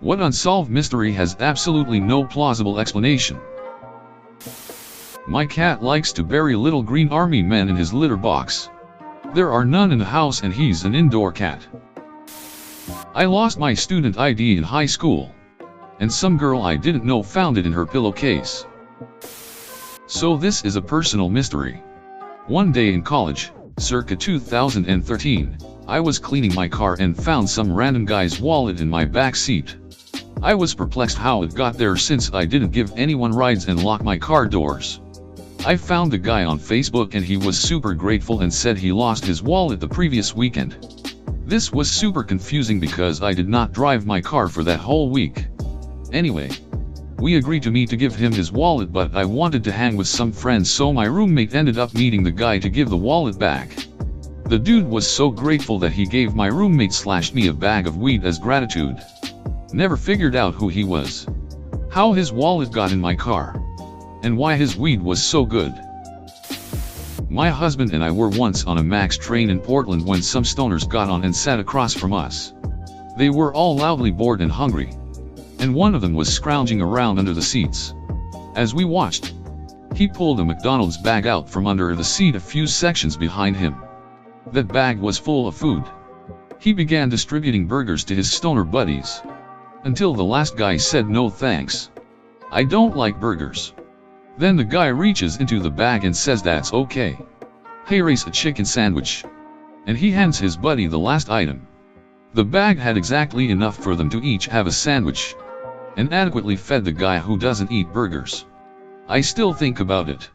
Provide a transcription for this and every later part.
What unsolved mystery has absolutely no plausible explanation? My cat likes to bury little green army men in his litter box. There are none in the house and he's an indoor cat. I lost my student ID in high school, and some girl I didn't know found it in her pillowcase. So this is a personal mystery. One day in college, circa 2013, I was cleaning my car and found some random guy's wallet in my back seat. I was perplexed how it got there since I didn't give anyone rides and lock my car doors. I found the guy on Facebook and he was super grateful and said he lost his wallet the previous weekend. This was super confusing because I did not drive my car for that whole week. Anyway, we agreed to meet to give him his wallet, but I wanted to hang with some friends, so my roommate ended up meeting the guy to give the wallet back. The dude was so grateful that he gave my roommate/me a bag of weed as gratitude. Never figured out who he was, how his wallet got in my car, and why his weed was so good. My husband and I were once on a MAX train in Portland when some stoners got on and sat across from us. They were all loudly bored and hungry, and one of them was scrounging around under the seats. As we watched, he pulled a McDonald's bag out from under the seat a few sections behind him. That bag was full of food. He began distributing burgers to his stoner buddies, until the last guy said, "No thanks. I don't like burgers." Then the guy reaches into the bag and says, "That's okay. Hey, race a chicken sandwich." And he hands his buddy the last item. The bag had exactly enough for them to each have a sandwich, and adequately fed the guy who doesn't eat burgers. I still think about it.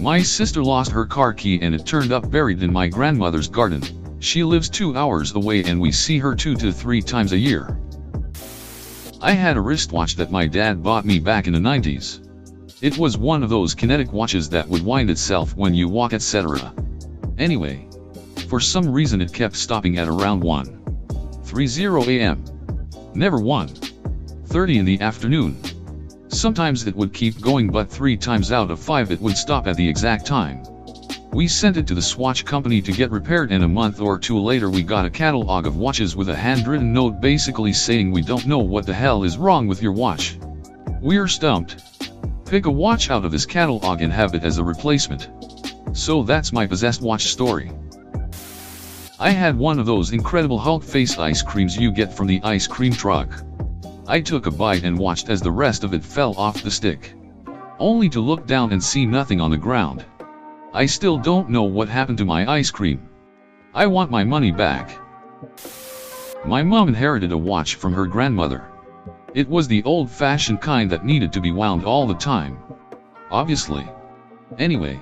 My sister lost her car key and it turned up buried in my grandmother's garden. She lives 2 hours away and we see her 2 to 3 times a year. I had a wristwatch that my dad bought me back in the 90s. It was one of those kinetic watches that would wind itself when you walk, etc. Anyway, for some reason it kept stopping at around 1:30 a.m. Never 1:30 in the afternoon. Sometimes it would keep going, but 3 times out of 5 it would stop at the exact time. We sent it to the Swatch company to get repaired, and a month or 2 later we got a catalog of watches with a handwritten note basically saying, "We don't know what the hell is wrong with your watch. We're stumped. Pick a watch out of this catalog and have it as a replacement." So that's my possessed watch story. I had one of those incredible Hulk face ice creams you get from the ice cream truck. I took a bite and watched as the rest of it fell off the stick, only to look down and see nothing on the ground. I still don't know what happened to my ice cream. I want my money back. My mom inherited a watch from her grandmother. It was the old-fashioned kind that needed to be wound all the time, obviously. Anyway,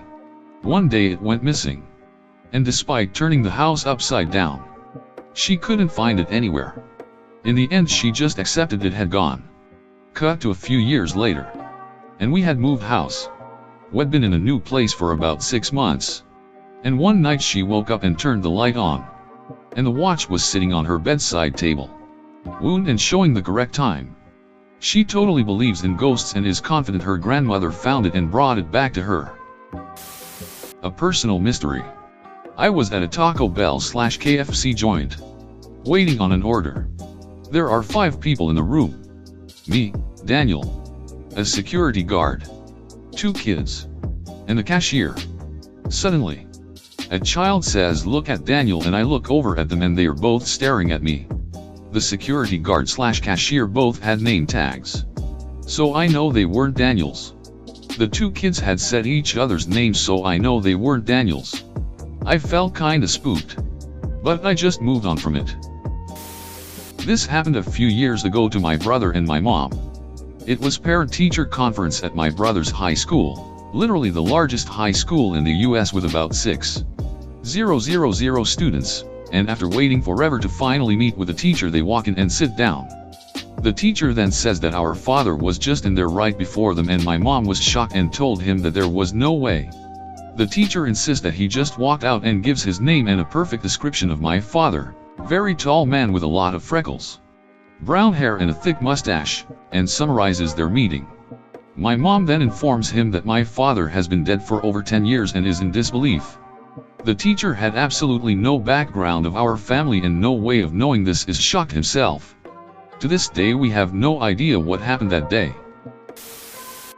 one day it went missing, and despite turning the house upside down, she couldn't find it anywhere. In the end she just accepted it had gone. Cut to a few years later, and we had moved house. We'd been in a new place for about 6 months, and one night she woke up and turned the light on, and the watch was sitting on her bedside table, wound and showing the correct time. She totally believes in ghosts and is confident her grandmother found it and brought it back to her. A personal mystery. I was at a Taco Bell/KFC joint, waiting on an order. There are 5 people in the room. Me, Daniel, a security guard, 2 kids, and the cashier. Suddenly, a child says, "Look at Daniel," and I look over at them and they are both staring at me. The security guard/cashier both had name tags, so I know they weren't Daniel's. The 2 kids had said each other's names, so I know they weren't Daniel's. I felt kinda spooked, but I just moved on from it. This happened a few years ago to my brother and my mom. It was parent-teacher conference at my brother's high school, literally the largest high school in the US with about 6,000 students, and after waiting forever to finally meet with the teacher they walk in and sit down. The teacher then says that our father was just in there right before them, and my mom was shocked and told him that there was no way. The teacher insists that he just walked out and gives his name and a perfect description of my father, very tall man with a lot of freckles, brown hair and a thick mustache, and summarizes their meeting. My mom then informs him that my father has been dead for over 10 years and is in disbelief. The teacher had absolutely no background of our family and no way of knowing this is shocked himself. To this day we have no idea what happened that day.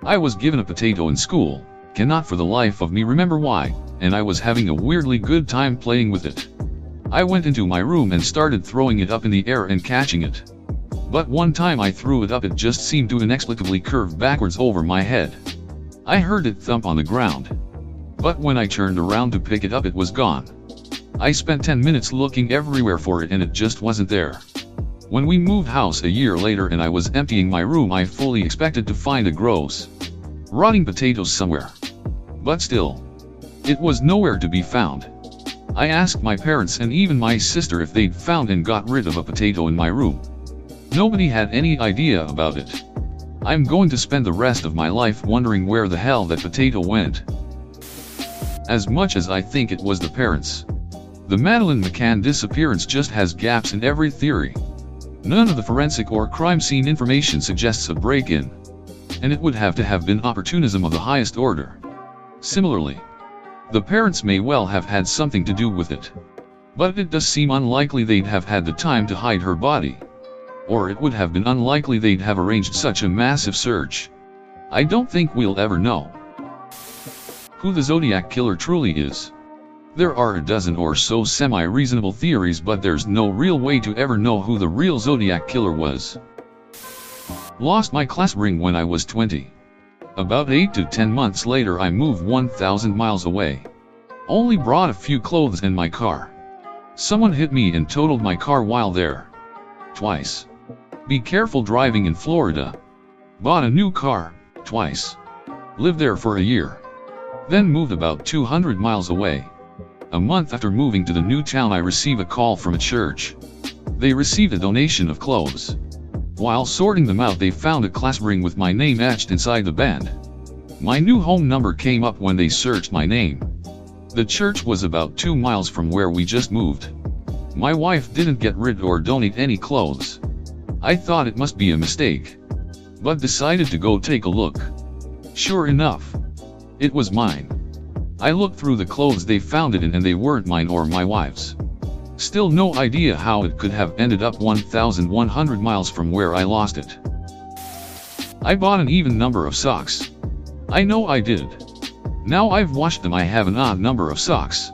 I was given a potato in school, cannot for the life of me remember why, and I was having a weirdly good time playing with it. I went into my room and started throwing it up in the air and catching it. But one time I threw it up, it just seemed to inexplicably curve backwards over my head. I heard it thump on the ground. But when I turned around to pick it up, it was gone. I spent 10 minutes looking everywhere for it and it just wasn't there. When we moved house a year later and I was emptying my room, I fully expected to find a gross, rotting potatoes somewhere. But still, it was nowhere to be found. I asked my parents and even my sister if they'd found and got rid of a potato in my room. Nobody had any idea about it. I'm going to spend the rest of my life wondering where the hell that potato went. As much as I think it was the parents, the Madeline McCann disappearance just has gaps in every theory. None of the forensic or crime scene information suggests a break-in, and it would have to have been opportunism of the highest order. Similarly, the parents may well have had something to do with it, but it does seem unlikely they'd have had the time to hide her body, or it would have been unlikely they'd have arranged such a massive search. I don't think we'll ever know who the Zodiac Killer truly is. There are a dozen or so semi-reasonable theories, but there's no real way to ever know who the real Zodiac Killer was. Lost my class ring when I was 20. About 8 to 10 months later I moved 1,000 miles away. Only brought a few clothes and my car. Someone hit me and totaled my car while there. Twice. Be careful driving in Florida. Bought a new car, twice. Lived there for a year. Then moved about 200 miles away. A month after moving to the new town I received a call from a church. They received a donation of clothes. While sorting them out they found a class ring with my name etched inside the band. My new home number came up when they searched my name. The church was about 2 miles from where we just moved. My wife didn't get rid or donate any clothes. I thought it must be a mistake, but decided to go take a look. Sure enough, it was mine. I looked through the clothes they found it in and they weren't mine or my wife's. Still no idea how it could have ended up 1,100 miles from where I lost it. I bought an even number of socks. I know I did. Now I've washed them, I have an odd number of socks.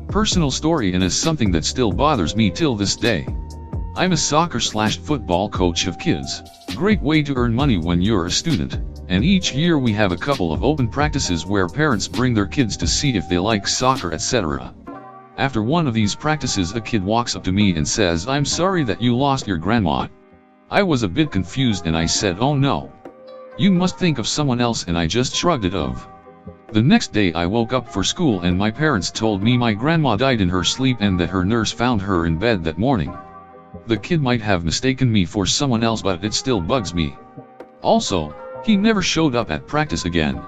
Personal story, and is something that still bothers me till this day. I'm a soccer/football coach of kids. Great way to earn money when you're a student. And each year we have a couple of open practices where parents bring their kids to see if they like soccer, etc. After one of these practices a kid walks up to me and says, "I'm sorry that you lost your grandma." I was a bit confused and I said, "Oh no. You must think of someone else," and I just shrugged it off. The next day I woke up for school and my parents told me my grandma died in her sleep and that her nurse found her in bed that morning. The kid might have mistaken me for someone else, but it still bugs me. Also, he never showed up at practice again.